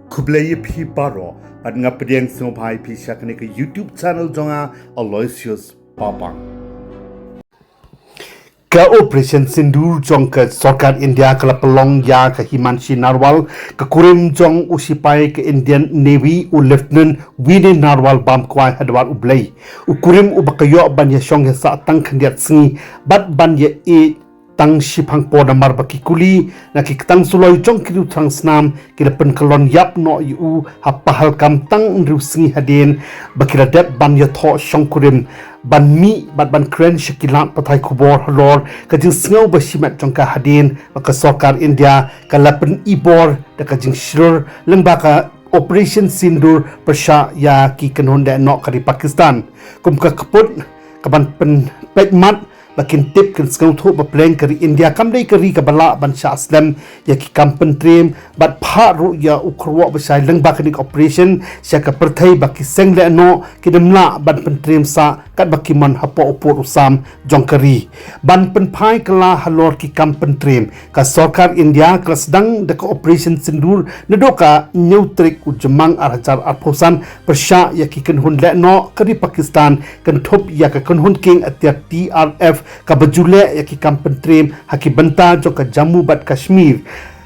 Kublai pi paro at nga pediang sumpai pi syakani ke YouTube channel jonga Aloysius Papang. Ka Operation Sindur jong ke Sarkar India kala pelong ya ke Himanshi Narwal ke kurim jong usipai ke Indian Navy u Lieutenant Winnie Narwal bam kwai hadwar ublai u kurim u bakayo ban ya shong sa tang khandiat singi bat ban ya tang shipang po na marbaki kuli na kikitang suloy jong kiru trang snam kilapan kalon yap no yu hapahal kam tang nriu singi hadin bakira dep ban ya tho shong kurim ban mi bat ban kren shakilat patai kubor halor kajing sngau basimat jong ka hadin maka Sarkar India kalapan ibor da kajing shirur lembaka Operation Sindur persya ya ki kanhonda no kari Pakistan kum ka kaput kaban pen pekmat bakin tip kan skau thu ba plan kari India kam dai kari ka bala ban sha aslam ya ki kampen trim bat pha ru ya ukhro ba sai leng ba kani operation sha ka perthai ba ki seng le no ki demla ban pen trim sa kat ba ki man hapo upur usam jong kari ban pen phai kala halor ki kampen trim ka Sarkar India klas dang de ka operation Sindur nedoka neutrik u jamang arhajar arphosan persya ya ki kan hun le no kari Pakistan kan thop ya ka kan hun king atia TRF ka bajule ya ki kampen trim haki banta jo ka Jammu bat Kashmir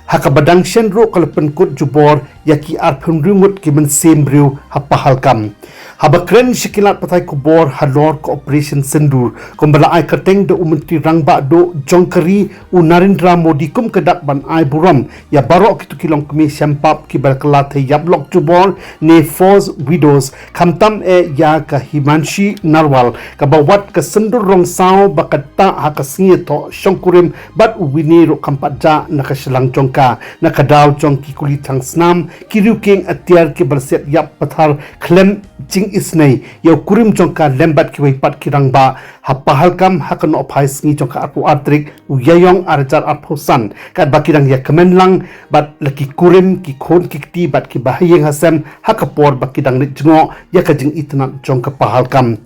haka badang shenro kalapan kut jubor ya ki arphun ringut ki men sembriu hapahal kam habakren shikilat patai kubor halor ko Operation Sindur kumbala ai kateng de umenti rangba do jongkari u Narendra Modi kum kedak ban ai buram ya barok kitu kilong kumi syampap ki balkalat yablok jubor ne Force Widows kamtam ya ka Himanshi Narwal ka bawat ka Sindur rong sao bakata haka singi to shongkurim bat uwini ro kampatja nakashalang jongka nakadaw jong ki kulit tang snam kiruking atiar ki berset yap pathar klem jing isnei yau kurim jongka lembat ki weipat kirang ba hapahal kam hakan opai singi jongka arpu atrik uyayong arjar arposan kat bakirang ya kemenlang bat laki kurim ki khon kikti bat ki bahayeng hasem hakapor bakidang rit jengo ya kajing itnak jongka pahal kam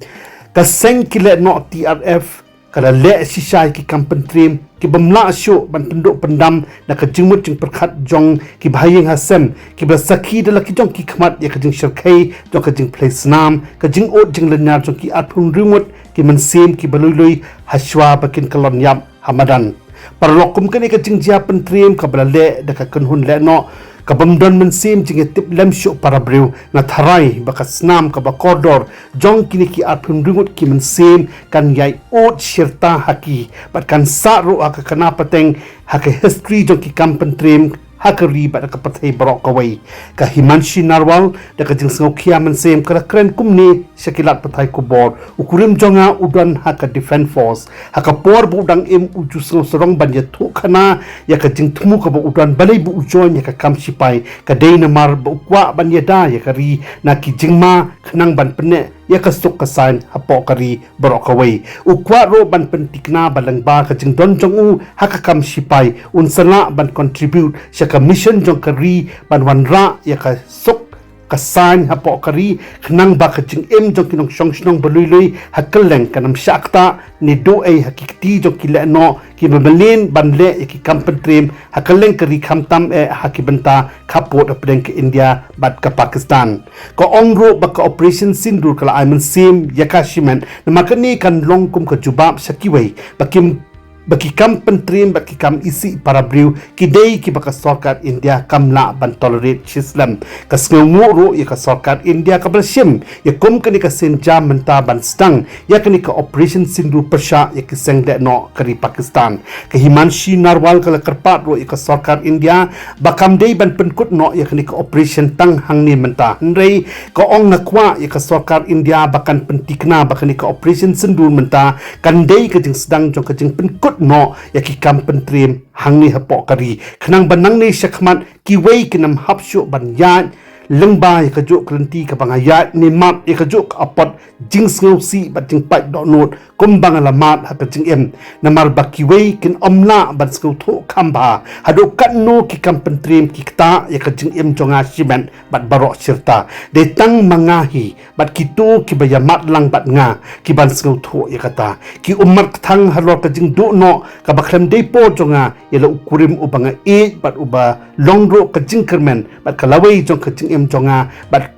kaseng kile no TRF kada le sisai ki kampen trim ki bamla asyo ban penduk pendam na ka jingmut jing perkhat jong ki bahayeng hasem ki bersaki dala ki jong ki khmat ya ka jing shirkai jong ka jing place nam ka jing ot jing lenar jong ki atphun rimut ki mensim ki balului haswa bakin kalon yap hamadan parlokum kani ka jing jia pentrim ka balale da ka kunhun le no kabamdon mensim jing tip lem syu parabriu na tharai bakas nam ka bakordor jong kini ki atphun ringut ki mensim kan yai ot shirta haki bat kan saru aka kana pateng haka history jong ki kampen trim hakari bat ka pathai barok kawai ka Himanshi Narwal da ka jing sngokia mensim kara kren kumni shakilat pathai kubor ukurim jonga udan haka defense force haka por budang im uju sorong ban ya thu khana ya ka jing thumu ka udan balai bu ujon ya ka kam sipai ka deina mar bu kwa ban ya da ya kari na ki jingma khnang ban pene ya ka suk ka sign hapo kari barok kawai ukwa ro ban pentikna balang ba ka jing don jong u haka kam sipai unsala ban contribute ka mission jong kari ban wanra ya ka suk kasan hapo kari khnang ba kaching jong kinong shong balului hakaleng kanam syakta ni do ai hakikti jong kila no ki babalin banle ki kampen trim hakaleng kari khamtam hakibanta khapot apdeng ke India bat ka Pakistan ko ongro ba ka Operation Sindur kala aiman sim yakashiman namakani kan longkum ka jubab sakiwai bakim baki kam pentrim baki kam isi para briu kidai ki baka Sarkar India kamla ban tolerate Islam kasngu ya ka Sarkar India ka bersim ya kum kani ka senja menta ban stang ya kani ka Operation Sindur persya ya ki sengde no kari Pakistan ka Himanshi Narwal kala karpat ro ya ka Sarkar India bakam dei ban penkut no ya kani ka Operation tang hangni menta nrei ka ong nakwa ya ka Sarkar India bakan pentikna bakani ka Operation Sindur menta kan dei ka jing sedang jong ka jing penkut no ya ki kampen trim hangni hapo kari khnang banang ni shakmat ki wei kinam hapsyu ban yan lengbai ka jo klanti ka bangaya ni mat e ka jo apot jing ngau si bat jing pai do not kum bangala mat ha ka jing em namar bakiwe kin omla bat skau tho khamba hado kanno ki kampentrim ki kta ya ka jing em jonga simen bat baro sirta de tang mangahi bat kitu ki bayamat lang bat nga ki ban skau tho ya kata ki ummat thang halor ka jing do no ka bakhlam de po jonga yela ukurim ubanga e bat uba longro ka jing kermen bat kalawai jong ka jing em jonga bat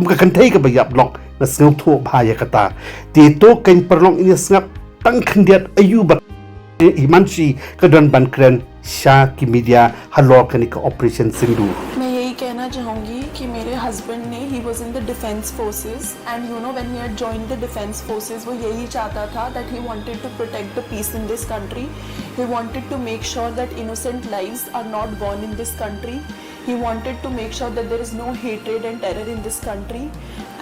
ka kan thai ka bayap lok na ngau tho bhaya kata ti to ken perlong ini ngap tang khandiat ayu bat imanchi ka don ban kren sha ki media halor ka ni ka operation sindu मैं यही कहना चाहूँगी कि मेरे husband ने he was in the defence forces and you know when he had joined the defence forces वो यही चाहता था that he wanted to protect the peace in this country he wanted to make sure that innocent lives are not gone in this country he wanted to make sure that there is no hatred and terror in this country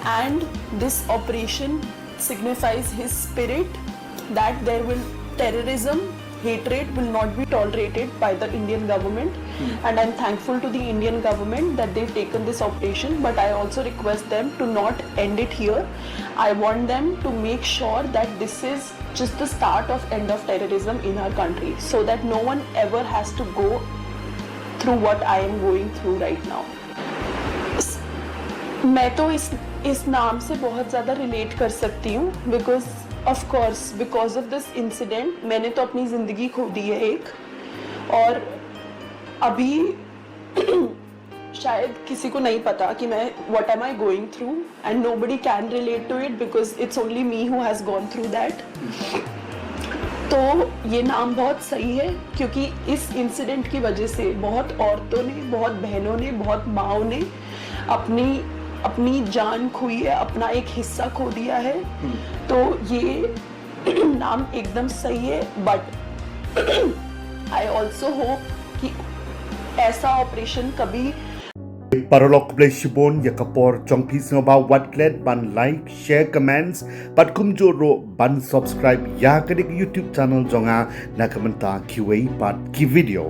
and this operation signifies his spirit that there will terrorism hatred will not be tolerated by the Indian government and I'm thankful to the Indian government that they've taken this operation but I also request them to not end it here. I want them to make sure that this is just the start of end of terrorism in our country so that no one ever has to go through what I am going through right now. मैं तो इस नाम से बहुत ज़्यादा रिलेट कर सकती हूँ because of course because of this incident मैंने तो अपनी ज़िंदगी खो दी है एक और अभी शायद किसी को नहीं पता कि मैं what am I going through and nobody can relate to it because it's only me who has gone through that. तो ये नाम बहुत सही है क्योंकि इस इंसिडेंट की वजह से बहुत औरतों ने बहुत बहनों ने बहुत माँओं ने अपनी जान खोई है अपना एक हिस्सा खो दिया है तो ये नाम एकदम सही है बट आई ऑल्सो होप कि ऐसा ऑपरेशन कभी Paralog play shibon ya kapor chong pis ngo ba watlet ban like share comments pat kum joro ban subscribe ya ka YouTube channel jonga na kamenta QA pat ki video